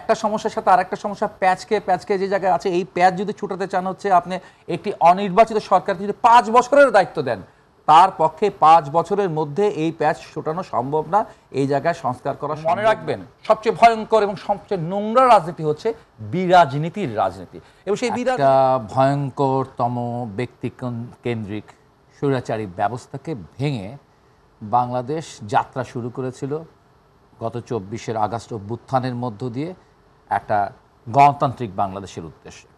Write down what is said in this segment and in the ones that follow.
একটা সমস্যার সাথে আরেকটা সমস্যা প্যাচকে যে জায়গায় আছে, এই প্যাচ যদি ছুটাতে চান হচ্ছে আপনি একটি অনির্বাচিত সরকারকে যদি 5 বছরের দায়িত্ব দেন, তার পক্ষে 5 বছরের মধ্যে এই প্যাচ ছোটানো সম্ভব না। এই জায়গায় সংস্কার করা মনে রাখবেন, সবচেয়ে ভয়ঙ্কর এবং সবচেয়ে নোংরা রাজনীতি হচ্ছে বিরাজনীতির রাজনীতি, এবং সেই ভয়ঙ্করতম ব্যক্তি কেন্দ্রিক স্বৈরাচারী ব্যবস্থাকে ভেঙে বাংলাদেশ যাত্রা শুরু করেছিল গত 24 আগস্ট অভ্যুত্থানের মধ্য দিয়ে একটা গণতান্ত্রিক বাংলাদেশের উদ্দেশ্যে।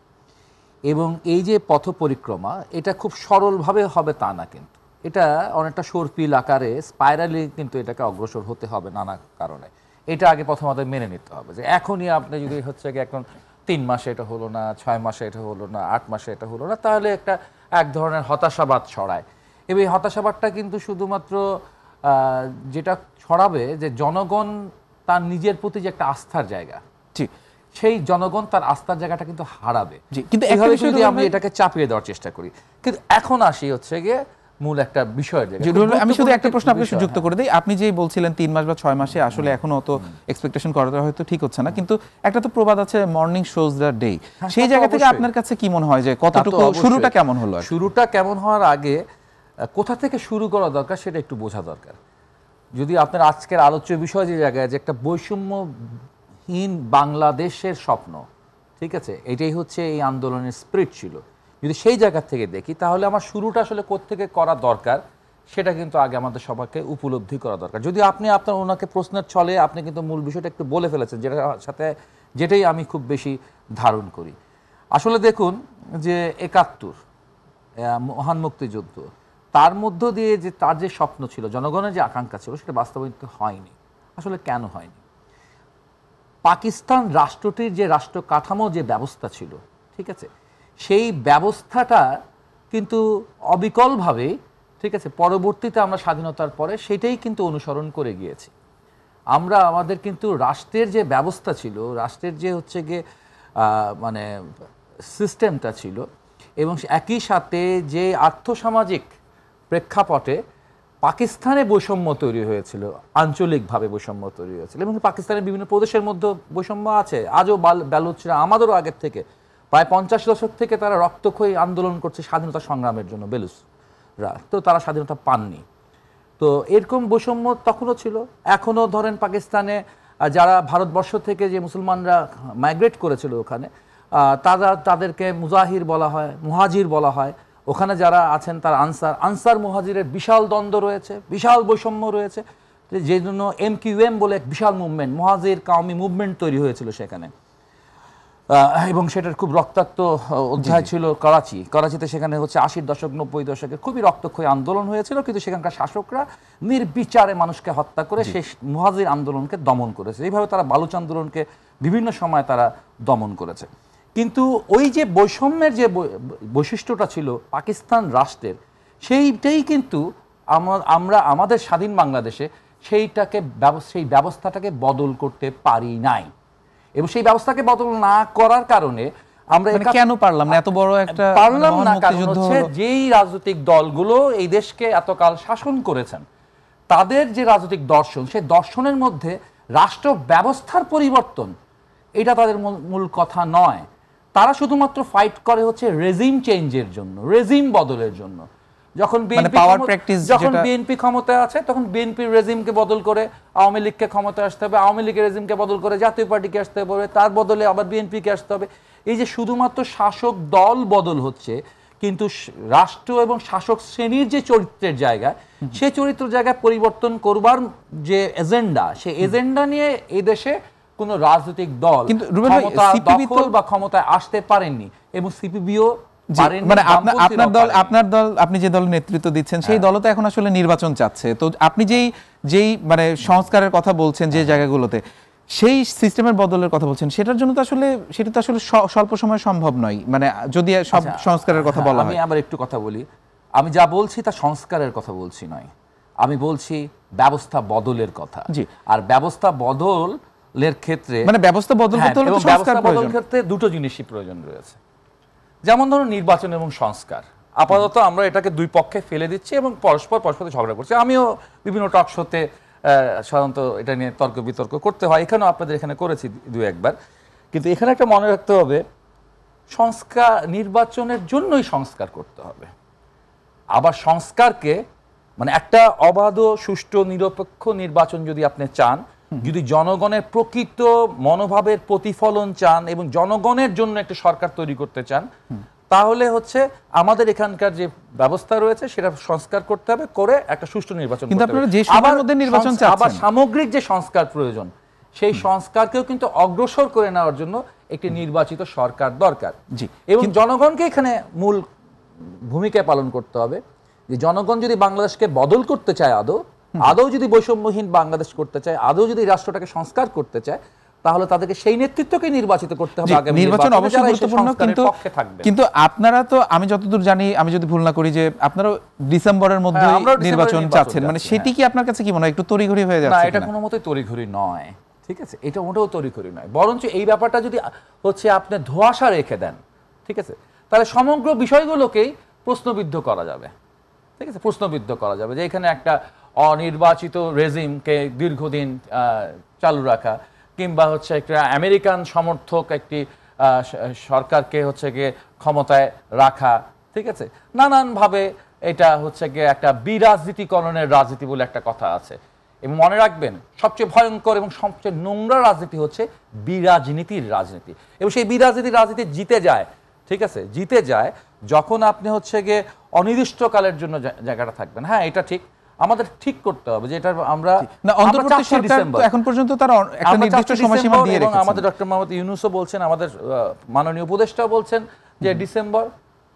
এবং এই যে পথ পরিক্রমা, এটা খুব সরলভাবে হবে তা না, কিন্তু এটা অনেকটা সর্পিল আকারে স্পাইরালি কিন্তু এটাকে অগ্রসর হতে হবে নানা কারণে। এটা আগে প্রথমত মেনে নিতে হবে যে এখনই আপনি যদি হচ্ছে কি এখন 3 মাসে এটা হলো না, 6 মাসে এটা হলো না, 8 মাসে এটা হলো না, তাহলে এক ধরনের হতাশাবাদ ছড়ায়। এবং এই হতাশাবাদটা কিন্তু শুধুমাত্র যেটা ছড়াবে যে জনগণ তার নিজের প্রতি যে একটা আস্থার জায়গা, ঠিক সেই জনগণ তার আস্থার জায়গাটা কিন্তু হারাবে। কিন্তু যদি আমি এটাকে চাপিয়ে দেওয়ার চেষ্টা করি, কিন্তু এখন আসি হচ্ছে গিয়ে মূল একটা বিষয়ের জায়গা। আমি শুধু একটা প্রশ্ন আপনাকে যুক্ত করে দিই, আপনি যেই বলছিলেন 3 মাস বা 6 মাসে, আসলে এখনো অত এক্সপেকটেশন করাটা হয়তো ঠিক হচ্ছে না, কিন্তু একটা তো প্রবাদ আছে মর্নিং শোজ দ্য ডে, সেই জায়গা থেকে আপনার কাছে কি মনে হয় যে কতটুকু শুরুটা কেমন হলো? শুরুটা কেমন হওয়ার আগে কোথা থেকে শুরু করা দরকার সেটা একটু বোঝা দরকার। যদি আপনার আজকের আলোচ্য বিষয় যে জায়গায় যে একটা বৈষম্যহীন বাংলাদেশের স্বপ্ন, ঠিক আছে, এটাই হচ্ছে এই আন্দোলনের স্পিরিট ছিল। যদি সেই জায়গা থেকে দেখি তাহলে আমার শুরুটা আসলে কোত্থেকে করা দরকার সেটা কিন্তু আগে আমাদের সবাইকে উপলব্ধি করা দরকার। যদি আপনি আপনার ওনাকে প্রশ্নের ছলে আপনি কিন্তু মূল বিষয়টা একটু বলে ফেলেছেন, যেটাই আমি খুব বেশি ধারণ করি। আসলে দেখুন যে 71 মহান মুক্তিযুদ্ধ, তার মধ্য দিয়ে যে তার যে স্বপ্ন ছিল, জনগণের যে আকাঙ্ক্ষা ছিল, সেটা বাস্তবায়িত হয়নি। আসলে কেন হয়নি? পাকিস্তান রাষ্ট্রটির যে রাষ্ট্র কাঠামো, যে ব্যবস্থা ছিল, ঠিক আছে, সেই ব্যবস্থাটা কিন্তু অবিকলভাবে, ঠিক আছে, পরবর্তীতে আমরা স্বাধীনতার পরে সেটাই কিন্তু অনুসরণ করে গিয়েছি। আমরা আমাদের কিন্তু রাষ্ট্রের যে ব্যবস্থা ছিল, রাষ্ট্রের যে হচ্ছে গিয়ে মানে সিস্টেমটা ছিল, এবং একই সাথে যে আর্থসামাজিক প্রেক্ষাপটে পাকিস্তানে বৈষম্য তৈরি হয়েছিল, আঞ্চলিকভাবে বৈষম্য তৈরি হয়েছিল, এবং পাকিস্তানের বিভিন্ন প্রদেশের মধ্যে বৈষম্য আছে আজও। বালুচরা আমাদেরও আগের থেকে প্রায় 50 দশক থেকে তারা রক্তক্ষয়ী আন্দোলন করছে স্বাধীনতা সংগ্রামের জন্য, বেলুচরা, তো তারা স্বাধীনতা পাননি। তো এরকম বৈষম্য তখনও ছিল, এখনও ধরেন পাকিস্তানে যারা ভারতবর্ষ থেকে যে মুসলমানরা মাইগ্রেট করেছিল ওখানে, তাদেরকে মুজাহির বলা হয়, মুহাজির বলা হয়। ওখানে যারা আছেন তার আনসার মুহাজিরের বিশাল দ্বন্দ্ব রয়েছে, বিশাল বৈষম্য রয়েছে, যে জন্য MQM বলে এক বিশাল মুভমেন্ট, মুহাজির কাওমি মুভমেন্ট তৈরি হয়েছিল সেখানে, এবং সেটার খুব রক্তাক্ত অধ্যায় ছিল করাচিতে। সেখানে হচ্ছে 80 দশক 90 দশকে খুবই রক্তক্ষয়ী আন্দোলন হয়েছিল, কিন্তু সেখানকার শাসকরা নির্বিচারে মানুষকে হত্যা করে সেই মুহাজির আন্দোলনকে দমন করেছে। এইভাবে তারা বালুচ আন্দোলনকে বিভিন্ন সময় তারা দমন করেছে। কিন্তু ওই যে বৈষম্যের যে বৈশিষ্ট্যটা ছিল পাকিস্তান রাষ্ট্রের, সেইটাই কিন্তু আমরা আমাদের স্বাধীন বাংলাদেশে সেই ব্যবস্থাটাকে বদল করতে পারি নাই। এবং সেই ব্যবস্থাকে বদল না করার কারণে আমরা কেন পারলাম না? এত বড় একটা পারলাম না কারণ হচ্ছে যেই রাজনৈতিক দলগুলো এই দেশকে এতকাল শাসন করেছেন, তাদের যে রাজনৈতিক দর্শন, সেই দর্শনের মধ্যে রাষ্ট্র ব্যবস্থার পরিবর্তন এটা তাদের মূল কথা নয়। তারা শুধুমাত্র ফাইট করে হচ্ছে রেজিম চেঞ্জের জন্য, রেজিম বদলের জন্য। যখন বিএনপি ক্ষমতায় আছে তখন বিএনপির রেজিমকে বদল করে আওয়ামী লীগকে ক্ষমতায় আসতে হবে, আওয়ামী লীগের রেজিমকে বদল করে জাতীয় পার্টিকে আসতে হবে, তার বদলে আবার বিএনপিকে আসতে হবে। এই যে শুধুমাত্র শাসক দল বদল হচ্ছে, কিন্তু রাষ্ট্র এবং শাসক শ্রেণীর যে চরিত্রের জায়গা, সেই চরিত্র জায়গায় পরিবর্তন করবার যে এজেন্ডা, সেই এজেন্ডা নিয়ে এই দেশে কোনো রাজনৈতিক দল বা ক্ষমতায় আসতে পারেননি, এবং সিপিবিও মানে আপনার দল, আপনি যে দলের নেতৃত্ব দিচ্ছেন সেই দল তো এখন আসলে নির্বাচন চাচ্ছে। তো আপনি যেই মানে সংস্কারের কথা বলছেন যে জায়গাগুলোতে, সেই সিস্টেমের বদলের কথা বলছেন, সেটা তো আসলে স্বল্প সময় সম্ভব নয়, মানে যদি সব সংস্কারের কথা বলা হয়। আমি আবার একটু কথা বলি, আমি যা বলছি তা সংস্কারের কথা বলছি নয়, আমি বলছি ব্যবস্থা বদলের কথা। জি, আর ব্যবস্থা বদলের ক্ষেত্রে মানে ব্যবস্থা বদল করতে হলে ব্যবস্থা বদলের ক্ষেত্রে দুটো জিনিসই প্রয়োজন রয়েছে। যেমন ধরুন নির্বাচন এবং সংস্কার, আপাতত আমরা এটাকে দুই পক্ষে ফেলে দিচ্ছি এবং পরস্পর ঝগড়া করছি। আমিও বিভিন্ন টক শোতে সাধারণত এটা নিয়ে তর্ক বিতর্ক করতে হয়, এখানেও আপনাদের এখানে করেছি 2-1 বার। কিন্তু এখানে একটা মনে রাখতে হবে, সংস্কার নির্বাচনের জন্যই সংস্কার করতে হবে। আবার সংস্কারকে মানে একটা অবাধ সুষ্ঠু নিরপেক্ষ নির্বাচন যদি আপনি চান, যদি জনগণের প্রকৃত মনোভাবের প্রতিফলন চান এবং জনগণের জন্য একটা সরকার তৈরি করতে চান, তাহলে হচ্ছে আমাদের এখানকার যে ব্যবস্থা রয়েছে সেটা সংস্কার করতে হবে, করে একটা সুষ্ঠু নির্বাচন কিন্তু করতে হবে। আপনারা যে সময়ের মধ্যে নির্বাচন চাচ্ছেন, আবার সামগ্রিক যে সংস্কার প্রয়োজন, সেই সংস্কারকেও কিন্তু অগ্রসর করে নেওয়ার জন্য একটি নির্বাচিত সরকার দরকার। জি, এবং জনগণকে এখানে মূল ভূমিকা পালন করতে হবে। যে জনগণ যদি বাংলাদেশকে বদল করতে চায়, আদৌ যদি বৈষম্যহীন বাংলাদেশ করতে চায়, আদৌ যদি রাষ্ট্রটাকে সংস্কার করতে চায়, তাহলে তাদেরকে সেই নেতৃত্বকে নির্বাচিত করতে হবে। আগামী নির্বাচন অবশ্যই গুরুত্বপূর্ণ, কিন্তু আপনারা তো, আমি যতদূর জানি, আমি যদি ভুল না করি, যে আপনারা ডিসেম্বরের মধ্যে নির্বাচন চাচ্ছেন, মানে সেটি কি আপনার কাছে কি মনে হয় একটু তড়িঘড়ি হয়ে যাচ্ছে? না, এটা কোনো মতেই তড়িঘড়ি নয়, ঠিক আছে, এটা মোটেও তড়িঘড়ি নয়। বরঞ্চ এই ব্যাপারটা যদি হচ্ছে আপনি ধোঁয়াশা রেখে দেন, ঠিক আছে, তাহলে সমগ্র বিষয়গুলোকেই প্রশ্নবিদ্ধ করা যাবে, ঠিক আছে, প্রশ্নবিদ্ধ করা যাবে যে এখানে একটা অনির্বাচিত রেজিমকে দীর্ঘদিন চালু রাখা, কিংবা হচ্ছে একটা আমেরিকান সমর্থক একটি সরকারকে হচ্ছে গিয়ে ক্ষমতায় রাখা, ঠিক আছে, নানানভাবে এটা হচ্ছে গিয়ে একটা বিরাজনীতিকরণের রাজনীতি বলে একটা কথা আছে। এবং মনে রাখবেন, সবচেয়ে ভয়ঙ্কর এবং সবচেয়ে নোংরা রাজনীতি হচ্ছে বিরাজনীতির রাজনীতি। এবং সেই বিরাজনীতির রাজনীতি জিতে যায়, ঠিক আছে, জিতে যায় যখন আপনি হচ্ছে গিয়ে অনির্দিষ্টকালের জন্য জায়গাটা থাকবেন। হ্যাঁ, এটা ঠিক, আমাদের ঠিক করতে হবে যে এটা আমরা অন্তর্বর্তী সরকার তো এখন পর্যন্ত তারা একটা নির্দিষ্ট সময়সীমা দিয়ে রেখেছেন, এবং আমাদের ডক্টর মোহাম্মদ ইউনূসও বলছেন, আমাদের মাননীয় উপদেষ্টাও বলছেন যে ডিসেম্বর।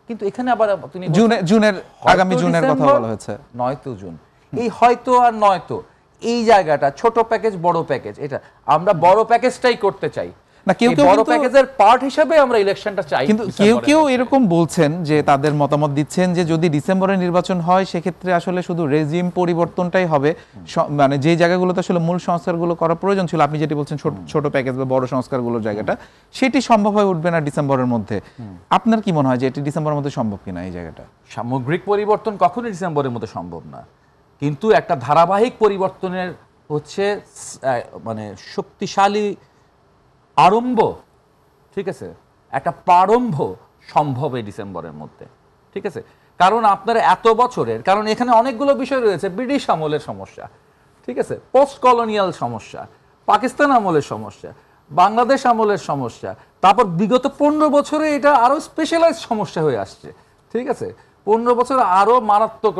কিন্তু এখানে আবার তিনি জুনের আগামী জুনের কথা বলা হয়েছে, নয়তো জুন। এই হয়তো আর নয়তো এই জায়গাটা ছোট প্যাকেজ বড় প্যাকেজ, এটা আমরা বড় প্যাকেজটাই করতে চাই না, কেউ কেউ বড় প্যাকেজের পার্ট হিসেবে আমরা ইলেকশনটা চাই। কিন্তু কেউ কেউ এরকম বলছেন যে তাদের মতামত দিচ্ছেন যে যদি ডিসেম্বরে নির্বাচন হয় সেক্ষেত্রে আসলে শুধু রেজিম পরিবর্তনটাই হবে, মানে যে জায়গাগুলোতে আসলে মূল সংস্কারগুলো করা প্রয়োজন ছিল, আপনি যেটি বলছেন ছোট প্যাকেজ বা বড় সংস্কারগুলোর জায়গাটা, সেটি সম্ভব হয়ে উঠবে না ডিসেম্বরের মধ্যে। আপনার কি মনে হয় যে এটি ডিসেম্বরের মধ্যে সম্ভব কিনা? এই জায়গাটা সামগ্রিক পরিবর্তন কখনোই ডিসেম্বরের মধ্যে সম্ভব না, কিন্তু একটা ধারাবাহিক পরিবর্তনের হচ্ছে মানে শক্তিশালী আরম্ভ, ঠিক আছে, একটা প্রারম্ভ সম্ভব এই ডিসেম্বরের মধ্যে, ঠিক আছে। কারণ আপনার এত বছরের, কারণ এখানে অনেকগুলো বিষয় রয়েছে, ব্রিটিশ আমলের সমস্যা, ঠিক আছে, পোস্ট কলোনিয়াল সমস্যা, পাকিস্তান আমলের সমস্যা, বাংলাদেশ আমলের সমস্যা, তারপর বিগত 15 বছরে এটা আরো স্পেশালাইজ সমস্যা হয়ে আসছে, ঠিক আছে, 15 বছর আরো মারাত্মক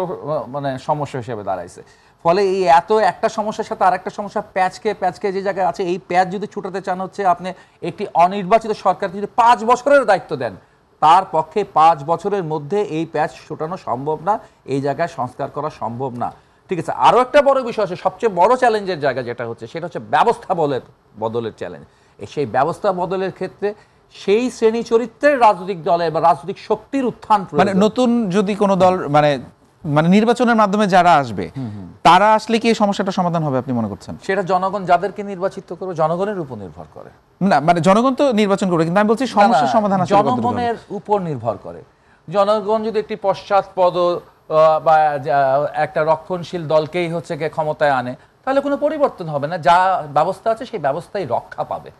মানে সমস্যা হিসেবে দাঁড়াইছে। ফলে এই এত একটা সমস্যার সাথে আর একটা সমস্যা প্যাচকে যে জায়গায় আছে, এই প্যাচ যদি ছুটাতে চান হচ্ছে আপনি একটি অনির্বাচিত সরকারকে যদি 5 বছরের দায়িত্ব দেন, তার পক্ষে 5 বছরের মধ্যে এই প্যাচ ছুটানো সম্ভব না, এই জায়গায় সংস্কার করা সম্ভব না, ঠিক আছে। আরো একটা বড় বিষয় আছে, সবচেয়ে বড় চ্যালেঞ্জের জায়গা যেটা হচ্ছে সেটা হচ্ছে ব্যবস্থা বদলের চ্যালেঞ্জ। সেই ব্যবস্থা বদলের ক্ষেত্রে সেই শ্রেণী চরিত্রের রাজনৈতিক দলের বা রাজনৈতিক শক্তির উত্থান, মানে নতুন যদি কোনো দল মানে নির্বাচনের মাধ্যমে যারা আসবে তারা আসলে কি এই সমস্যাটা সমাধান হবে আপনি মনে করছেন? সেটা জনগণ যাদেরকে নির্বাচিত করবে জনগণের উপর নির্ভর করে। না, মানে জনগণ তো নির্বাচন করবে, কিন্তু আমি বলছি সমস্যার সমাধান আসলে জনগণের উপর নির্ভর করে। জনগণ যদি একটি পশ্চাৎপদ বা একটা রক্ষণশীল দলকেই হচ্ছে গিয়ে ক্ষমতায় আনে, তাহলে কোনো পরিবর্তন হবে না, যা ব্যবস্থা আছে সেই ব্যবস্থাই রক্ষা পাবে।